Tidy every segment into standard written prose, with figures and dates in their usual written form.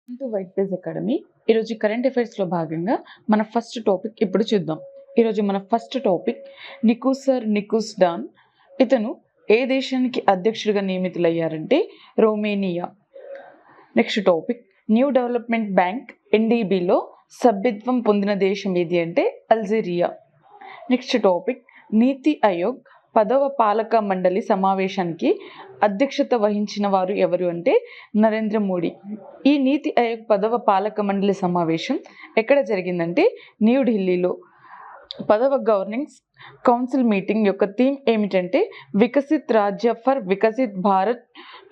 White page academy ఈరోజు current అఫైర్స్లో భాగంగా మన ఫస్ట్ టాపిక్ ఇప్పుడు చూద్దాం. ఈరోజు మన ఫస్ట్ టాపిక్ నికోస్ డాన్. ఇతను ఏ దేశానికి అధ్యక్షుడిగా నియమితులయ్యారంటే Romania. Next topic New Development Bank ఎన్డీబీలో సభ్యత్వం పొందిన దేశం ఏది అంటే అల్జీరియా. నెక్స్ట్ టాపిక్ నీతి ఆయోగ్ 10వ పాలక మండలి సమావేశానికి అధ్యక్షత వహించిన వారు ఎవరు అంటే నరేంద్ర మోడీ. ఈ నీతి ఆయోగ్ 10వ పాలక మండలి సమావేశం ఎక్కడ జరిగిందంటే న్యూఢిల్లీలో. 10వ గవర్నింగ్ కౌన్సిల్ మీటింగ్ యొక్క థీమ్ ఏమిటంటే వికసిత్ రాజ్య for Viksit Bharat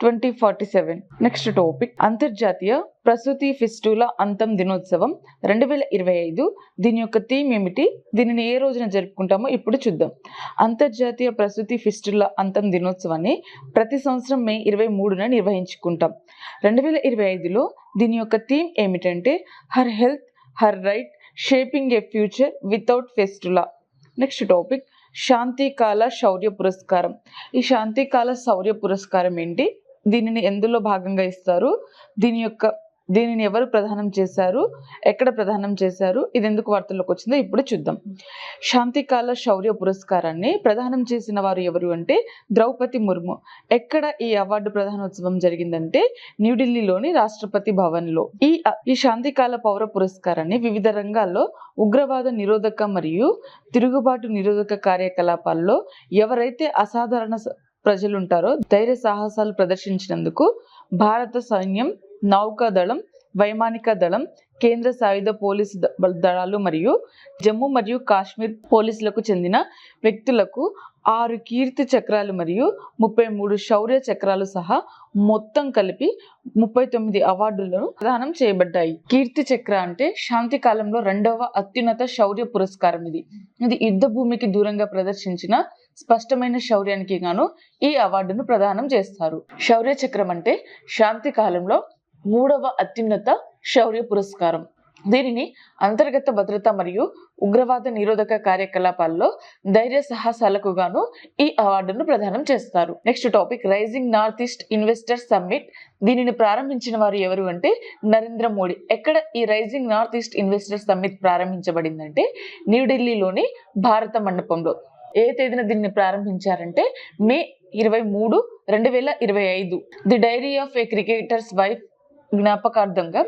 2047. Next topic అంతర్జాతీయ ప్రసూతి ఫిస్టుల అంతం దినోత్సవం 2025. దీని యొక్క థీమ్ ఏమిటి, దీనిని ఏ రోజున జరుపుకుంటామో ఇప్పుడు చూద్దాం. అంతర్జాతీయ ప్రసూతి ఫిస్టుల అంతం దినోత్సవాన్ని ప్రతి సంవత్సరం మే 23న నిర్వహించుకుంటాం. 2025లో దీని యొక్క థీమ్ ఏమిటంటే her health her right shaping a future without fistula. Next topic శాంతికాల శౌర్య పురస్కారం. ఈ శాంతికాల శౌర్య పురస్కారం ఏంటి, దీనిని ఎందులో భాగంగా ఇస్తారు, దీనిని ఎవరు ప్రదానం చేశారు, ఎక్కడ ప్రదానం చేశారు, ఇది ఎందుకు వార్తల్లోకి వచ్చిందో ఇప్పుడు చూద్దాం. శాంతికాల శౌర్య పురస్కారాన్ని ప్రదానం చేసిన వారు ఎవరు అంటే ద్రౌపది ముర్ము. ఎక్కడ ఈ అవార్డు ప్రదానోత్సవం జరిగిందంటే న్యూఢిల్లీలోని రాష్ట్రపతి భవన్లో. ఈ శాంతికాల పౌర పురస్కారాన్ని వివిధ రంగాల్లో ఉగ్రవాద నిరోధక మరియు తిరుగుబాటు నిరోధక కార్యకలాపాల్లో ఎవరైతే అసాధారణ ప్రజలు ఉంటారో ధైర్య సాహసాలు ప్రదర్శించినందుకు భారత సైన్యం, నౌకాదళం, వైమానిక దళం, కేంద్ర సాయుధ పోలీసు దళాలు మరియు జమ్మూ మరియు కాశ్మీర్ పోలీసులకు చెందిన వ్యక్తులకు 6 కీర్తి చక్రాలు మరియు 33 శౌర్య చక్రాలు సహా మొత్తం కలిపి 39 అవార్డులను ప్రదానం చేయబడ్డాయి. కీర్తి చక్ర అంటే శాంతి కాలంలో 2వ అత్యున్నత శౌర్య పురస్కారం. ఇది యుద్ధ భూమికి దూరంగా ప్రదర్శించిన స్పష్టమైన శౌర్యానికి గాను ఈ అవార్డును ప్రదానం చేస్తారు. శౌర్య చక్రం అంటే శాంతి కాలంలో 3వ అత్యున్నత శౌర్య పురస్కారం. దీనిని అంతర్గత భద్రత మరియు ఉగ్రవాద నిరోధక కార్యకలాపాల్లో ధైర్య సాహసాలకు గాను ఈ అవార్డును ప్రదానం చేస్తారు. Next topic Rising North East Investor Summit. దీనిని ప్రారంభించిన వారు ఎవరు అంటే నరేంద్ర మోడీ. ఎక్కడ ఈ Rising North East Investor Summit ప్రారంభించబడిందంటే న్యూఢిల్లీలోని భారత మండపంలో. ఏ తేదీన దీన్ని ప్రారంభించారంటే May 23, 2025. The Diary of a Cricketer's Wife జ్ఞాపకార్థంగా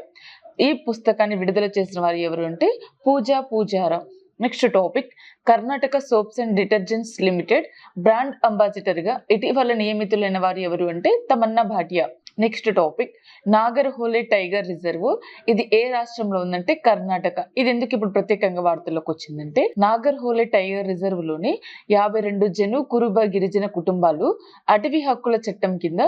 ఈ పుస్తకాన్ని విడుదల చేసిన వారు ఎవరు అంటే Pooja Pujara. Next topic Karnataka Soaps and Detergents Limited brand ambassador గా ఇటీవల నియమితులైన వారు ఎవరు అంటే Tamannaah Bhatia. Next topic Nagarhole tiger reserve. ఇది ఏ రాష్ట్రంలో ఉందంటే కర్ణాటక. ఇది ఎందుకు ఇప్పుడు ప్రత్యేకంగా వార్తల్లోకి వచ్చిందంటే నాగర్హోలే టైగర్ రిజర్వ్ లోని 52 జను కురుబ గిరిజన కుటుంబాలు అటవీ హక్కుల చట్టం కింద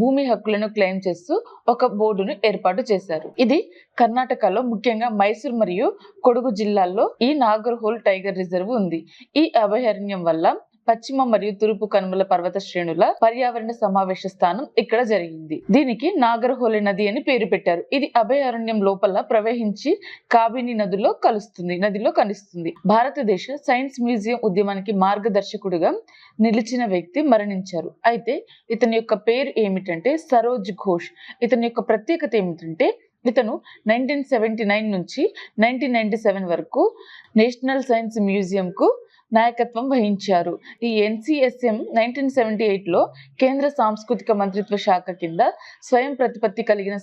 భూమి హక్కులను క్లెయిమ్ చేస్తూ ఒక బోర్డును ఏర్పాటు చేశారు. ఇది కర్ణాటకలో ముఖ్యంగా మైసూర్ మరియు కొడగు జిల్లాల్లో ఈ నాగర్హోల్ టైగర్ రిజర్వ్ ఉంది. ఈ అభయారణ్యం వల్ల పశ్చిమ మరియు తూర్పు కనుమల పర్వత శ్రేణుల పర్యావరణ సమావేశ స్థానం ఇక్కడ జరిగింది. దీనికి నాగర్హోలే నది అని పేరు పెట్టారు. ఇది అభయారణ్యం లోపల ప్రవహించి కాబిని నదిలో కలుస్తుంది. భారతదేశ సైన్స్ మ్యూజియం ఉద్యమానికి మార్గదర్శకుడిగా నిలిచిన వ్యక్తి మరణించారు. అయితే ఇతని యొక్క పేరు ఏమిటంటే సరోజ్ ఘోష్. ఇతని యొక్క ప్రత్యేకత ఏమిటంటే ఇతను 1979 నుంచి 1997 వరకు నేషనల్ సైన్స్ మ్యూజియం కు నాయకత్వం వహించారు. ఈ NCSM 1978లో కేంద్ర సాంస్కృతిక మంత్రిత్వ శాఖ కింద స్వయం ప్రతిపత్తి కలిగిన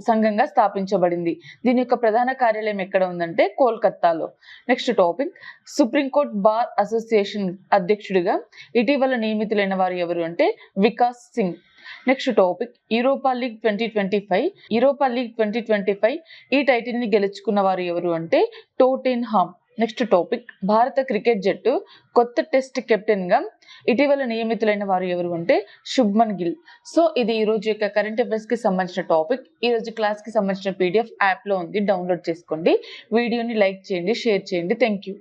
సంఘంగా స్థాపించబడింది. దీని యొక్క ప్రధాన కార్యాలయం ఎక్కడ ఉందంటే కోల్కతాలో. Next topic supreme court bar association అధ్యక్షుడిగా ఇటీవల నియమితులైన వారు ఎవరు అంటే Vikas Singh. Next topic Europa league 2025 ఈ టైటిల్ ని గెలుచుకున్న వారు ఎవరు అంటే టోటెన్హామ్. నెక్స్ట్ టాపిక్ భారత క్రికెట్ జట్టు కొత్త టెస్ట్ కెప్టెన్ గా ఇటీవల నియమితులైన వారు ఎవరు అంటే శుభ్మన్ గిల్. సో ఇది ఈ రోజు యొక్క కరెంట్ అఫైర్స్ కి సంబంధించిన టాపిక్. ఈ రోజు క్లాస్ కి సంబంధించిన PDF యాప్ లో ఉంది, డౌన్లోడ్ చేసుకోండి. వీడియోని లైక్ చేయండి, షేర్ చేయండి. Thank you.